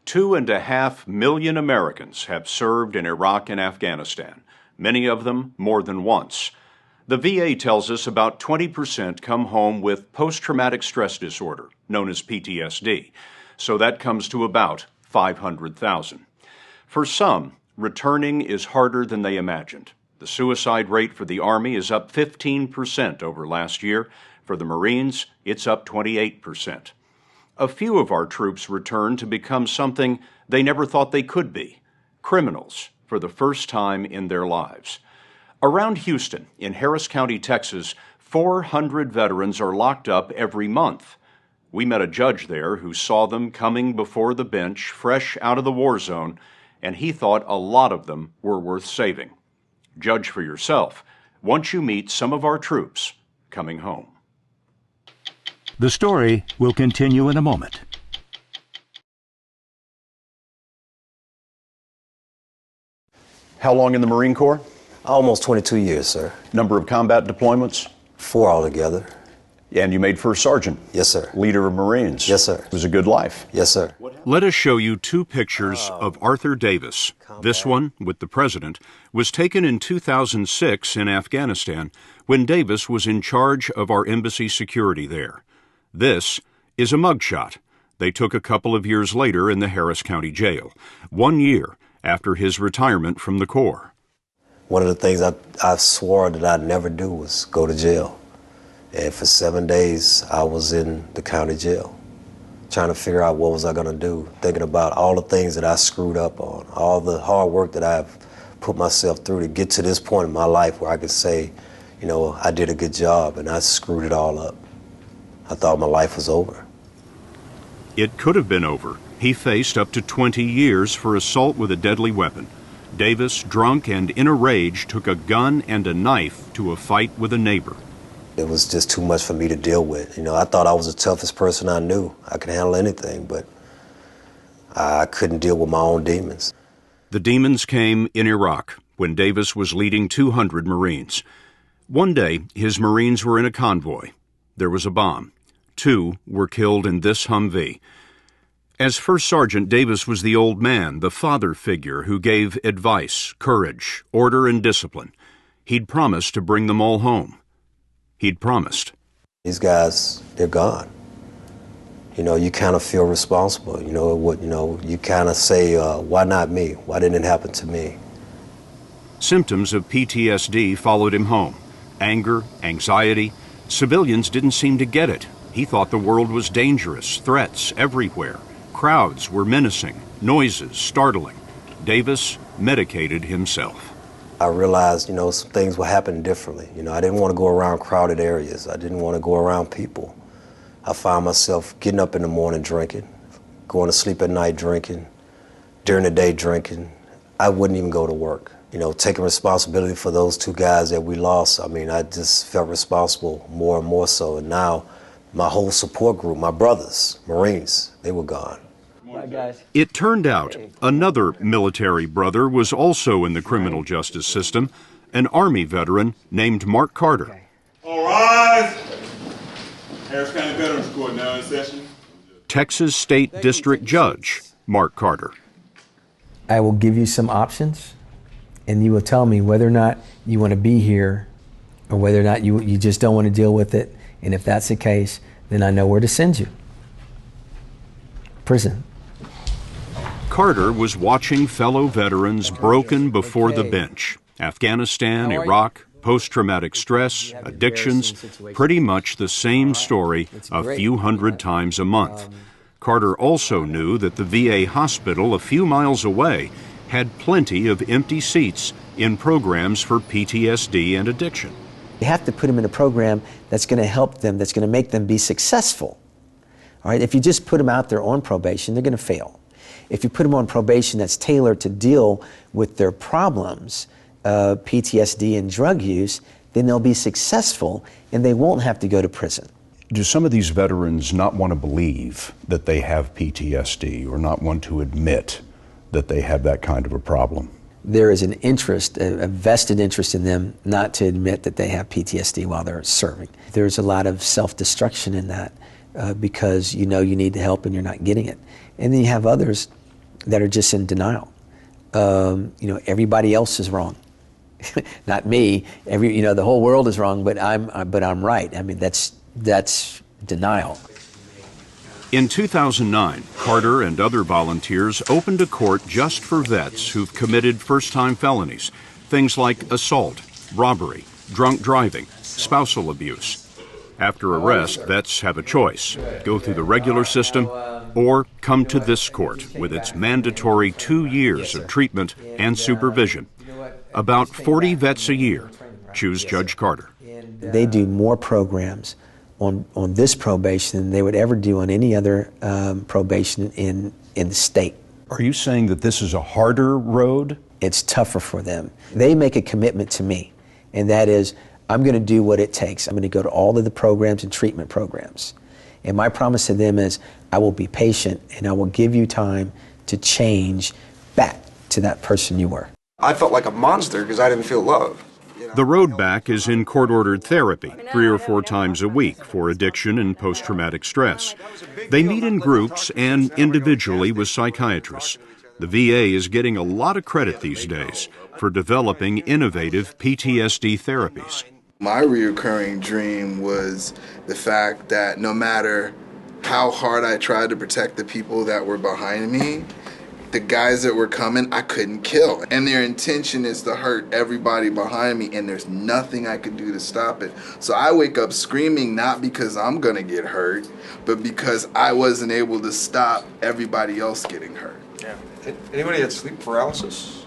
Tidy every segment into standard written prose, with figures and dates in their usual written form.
2.5 million Americans have served in Iraq and Afghanistan, many of them more than once. The VA tells us about 20% come home with post-traumatic stress disorder, known as PTSD, so that comes to about 500,000. For some, returning is harder than they imagined. The suicide rate for the Army is up 15% over last year. For the Marines, it's up 28%. A few of our troops return to become something they never thought they could be, criminals for the first time in their lives. Around Houston, in Harris County, Texas, 400 veterans are locked up every month. We met a judge there who saw them coming before the bench, fresh out of the war zone, and he thought a lot of them were worth saving. Judge for yourself once you meet some of our troops coming home. The story will continue in a moment. How long in the Marine Corps? Almost 22 years, sir. Number of combat deployments? 4 altogether. And you made first sergeant? Yes, sir. Leader of Marines? Yes, sir. It was a good life? Yes, sir. Let us show you 2 pictures of Arthur Davis. This one, with the president, was taken in 2006 in Afghanistan when Davis was in charge of our embassy security there. This is a mugshot they took a couple of years later in the Harris County Jail, 1 year after his retirement from the Corps. One of the things I swore that I'd never do was go to jail. And for 7 days, I was in the county jail, trying to figure out what was I going to do, thinking about all the things that I screwed up on, all the hard work that I've put myself through to get to this point in my life where I could say, you know, I did a good job and I screwed it all up. I thought my life was over. It could have been over. He faced up to 20 years for assault with a deadly weapon. Davis, drunk and in a rage, took a gun and a knife to a fight with a neighbor. It was just too much for me to deal with. You know, I thought I was the toughest person I knew. I could handle anything, but I couldn't deal with my own demons. The demons came in Iraq when Davis was leading 200 Marines. One day, his Marines were in a convoy. There was a bomb. 2 were killed in this Humvee. As First Sergeant, Davis was the old man, the father figure who gave advice, courage, order, and discipline. He'd promised to bring them all home. He'd promised. These guys, they're gone. You know, you kind of feel responsible. You kind of say, why not me? Why didn't it happen to me? Symptoms of PTSD followed him home. Anger, anxiety. Civilians didn't seem to get it. He thought the world was dangerous, threats everywhere. Crowds were menacing, noises startling. Davis medicated himself. I realized, some things were happening differently. I didn't want to go around crowded areas. I didn't want to go around people. I found myself getting up in the morning drinking, going to sleep at night drinking, during the day drinking. I wouldn't even go to work. Taking responsibility for those 2 guys that we lost. I just felt responsible more and more so. And now my whole support group, my brothers, Marines, they were gone. It turned out another military brother was also in the criminal justice system, an Army veteran named Mark Carter. All rise. Harris County Veterans Court now in session. Texas State District Judge Mark Carter. I will give you some options, and you will tell me whether or not you want to be here or whether or not you just don't want to deal with it. And if that's the case, then I know where to send you. Prison. Carter was watching fellow veterans broken before the bench. Afghanistan, Iraq, post-traumatic stress, addictions, pretty much the same story a few hundred times a month. Carter also knew that the VA hospital a few miles away had plenty of empty seats in programs for PTSD and addiction. You have to put them in a program that's going to help them, that's going to make them be successful. All right? If you just put them out there on probation, they're going to fail. If you put them on probation that's tailored to deal with their problems, PTSD and drug use, then they'll be successful and they won't have to go to prison. Do some of these veterans not want to believe that they have PTSD or not want to admit that they have that kind of a problem? There is an interest, a vested interest in them not to admit that they have PTSD while they're serving. There's a lot of self-destruction in that because you know you need the help and you're not getting it. And then you have others that are just in denial. Everybody else is wrong. Not me. The whole world is wrong, but I'm right. I mean, that's denial. In 2009, Carter and other volunteers opened a court just for vets who've committed first-time felonies, things like assault, robbery, drunk driving, spousal abuse. After arrest, vets have a choice: go through the regular system or come to this court with its mandatory 2 years of treatment and supervision. About 40 vets a year choose Judge Carter. They do more programs on this probation than they would ever do on any other probation in the state. Are you saying that this is a harder road? It's tougher for them. They make a commitment to me, and that is, I'm going to do what it takes. I'm going to go to all of the programs and treatment programs. And my promise to them is, I will be patient and I will give you time to change back to that person you were. I felt like a monster because I didn't feel love. The road back is in court-ordered therapy 3 or 4 times a week for addiction and post-traumatic stress. They meet in groups and individually with psychiatrists. The VA is getting a lot of credit these days for developing innovative PTSD therapies. My recurring dream was the fact that no matter how hard I tried to protect the people that were behind me, the guys that were coming, I couldn't kill. And their intention is to hurt everybody behind me, and there's nothing I could do to stop it. So I wake up screaming, not because I'm gonna get hurt, but because I wasn't able to stop everybody else getting hurt. Yeah. Anybody had sleep paralysis?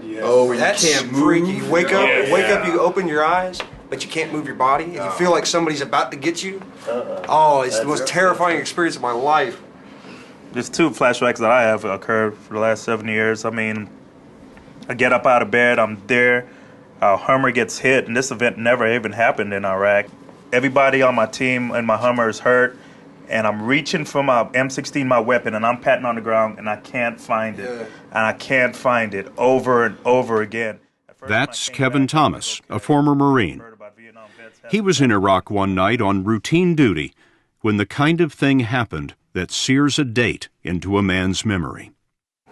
Yes. Oh, that's you can't move. freaky. You wake up, you open your eyes, but you can't move your body, and you feel like somebody's about to get you. Oh, it's the most terrifying experience of my life. There's 2 flashbacks that I have occurred for the last 7 years. I mean, I get up out of bed, I'm there, our Hummer gets hit, and this event never even happened in Iraq. Everybody on my team and my Hummer is hurt, and I'm reaching for my M16, my weapon, and I'm patting on the ground, and I can't find it. And I can't find it over and over again. That's Kevin Thomas, a former Marine. He was in Iraq one night on routine duty when the kind of thing happened that sears a date into a man's memory.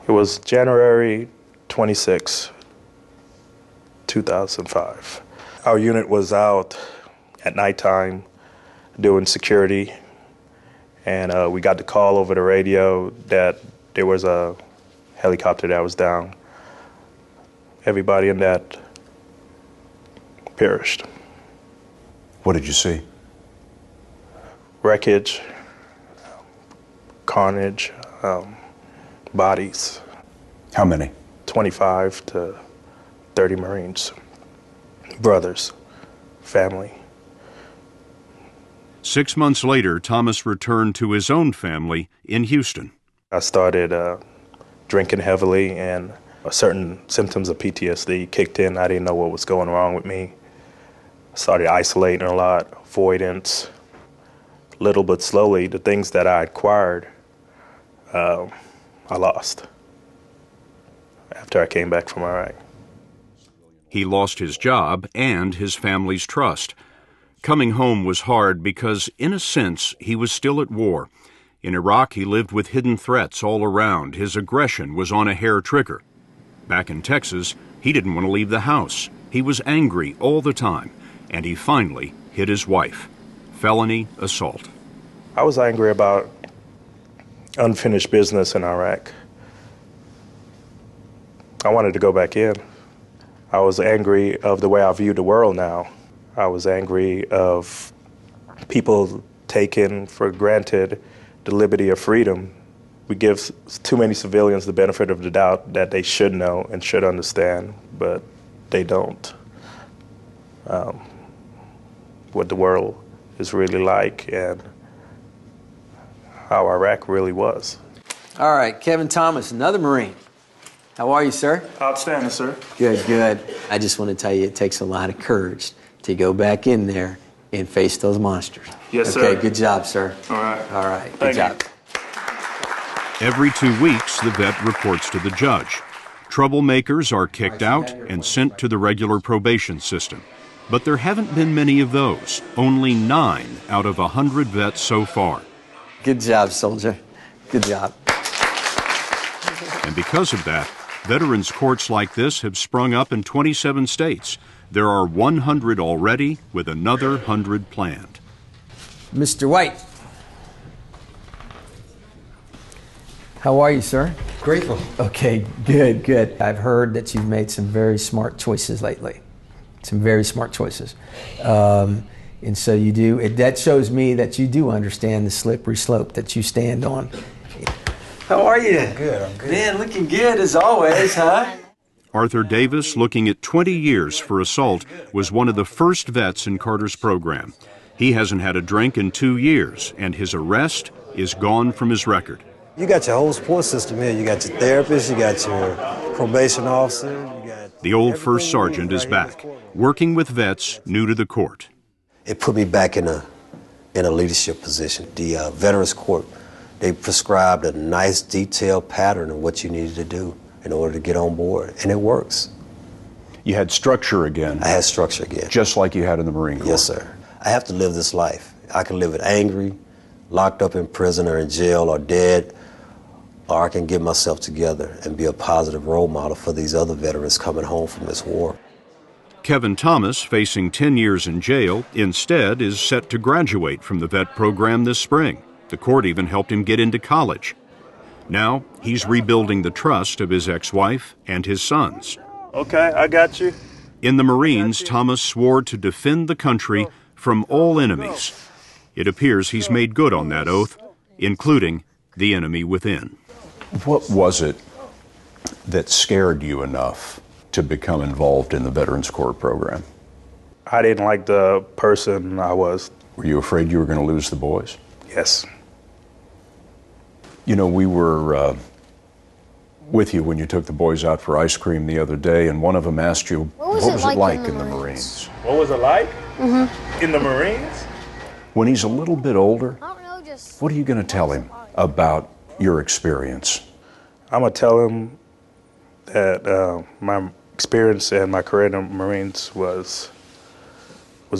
It was January 26, 2005. Our unit was out at nighttime doing security, and we got the call over the radio that there was a helicopter that was down. Everybody in that perished. What did you see? Wreckage, carnage, bodies. How many? 25 to 30 Marines, brothers, family. 6 months later, Thomas returned to his own family in Houston. I started drinking heavily, and certain symptoms of PTSD kicked in. I didn't know what was going wrong with me. I started isolating a lot, avoidance. Little but slowly, the things that I acquired, I lost after I came back from Iraq. He lost his job and his family's trust. Coming home was hard because, in a sense, he was still at war. In Iraq, he lived with hidden threats all around. His aggression was on a hair trigger. Back in Texas, he didn't want to leave the house. He was angry all the time, and he finally hit his wife. Felony assault. I was angry about unfinished business in Iraq. I wanted to go back in. I was angry of the way I viewed the world now. I was angry of people taking for granted the liberty of freedom. We give too many civilians the benefit of the doubt that they should know and should understand, but they don't. What the world is really like and how Iraq really was. All right, Kevin Thomas, another Marine. How are you, sir? Outstanding, sir. Good, good. I just want to tell you it takes a lot of courage to go back in there and face those monsters. Yes, sir. Okay, good job, sir. All right. All right, Thank good job. Every 2 weeks, the vet reports to the judge. Troublemakers are kicked out and sent to the regular probation system. But there haven't been many of those, only 9 out of 100 vets so far. Good job, soldier. Good job. And because of that, veterans courts like this have sprung up in 27 states. There are 100 already, with another 100 planned. Mr. White. How are you, sir? Grateful. Okay, good, good. I've heard that you've made some very smart choices lately. Some very smart choices. And so you do, that shows me that you do understand the slippery slope that you stand on. How are you? I'm good. Man, looking good as always, huh? Arthur Davis, looking at 20 years for assault, was one of the first vets in Carter's program. He hasn't had a drink in 2 years, and his arrest is gone from his record. You got your whole support system here. You got your therapist, you got your probation officer. You got The old first sergeant is back, working with vets new to the court. It put me back in a leadership position. The Veterans Court, they prescribed a nice detailed pattern of what you needed to do in order to get on board, and it works. You had structure again. I had structure again. Just like you had in the Marine Corps. Yes, sir. I have to live this life. I can live it angry, locked up in prison or in jail or dead, or I can get myself together and be a positive role model for these other veterans coming home from this war. Kevin Thomas, facing 10 years in jail, instead is set to graduate from the vet program this spring. The court even helped him get into college. Now, he's rebuilding the trust of his ex-wife and his sons. Okay, I got you. In the Marines, Thomas swore to defend the country from all enemies. It appears he's made good on that oath, including the enemy within. What was it that scared you enough to become involved in the Veterans Court program? I didn't like the person I was. Were you afraid you were going to lose the boys? Yes. You know, we were with you when you took the boys out for ice cream the other day, and one of them asked you, what was it like in the Marines? What was it like? In the Marines? When he's a little bit older, what are you going to tell him about your experience? I'm going to tell him that my experience and my career in the Marines was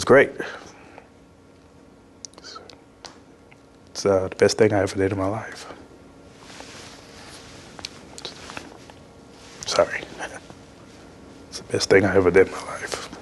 great. It's the best thing I ever did in my life. Sorry. It's the best thing I ever did in my life.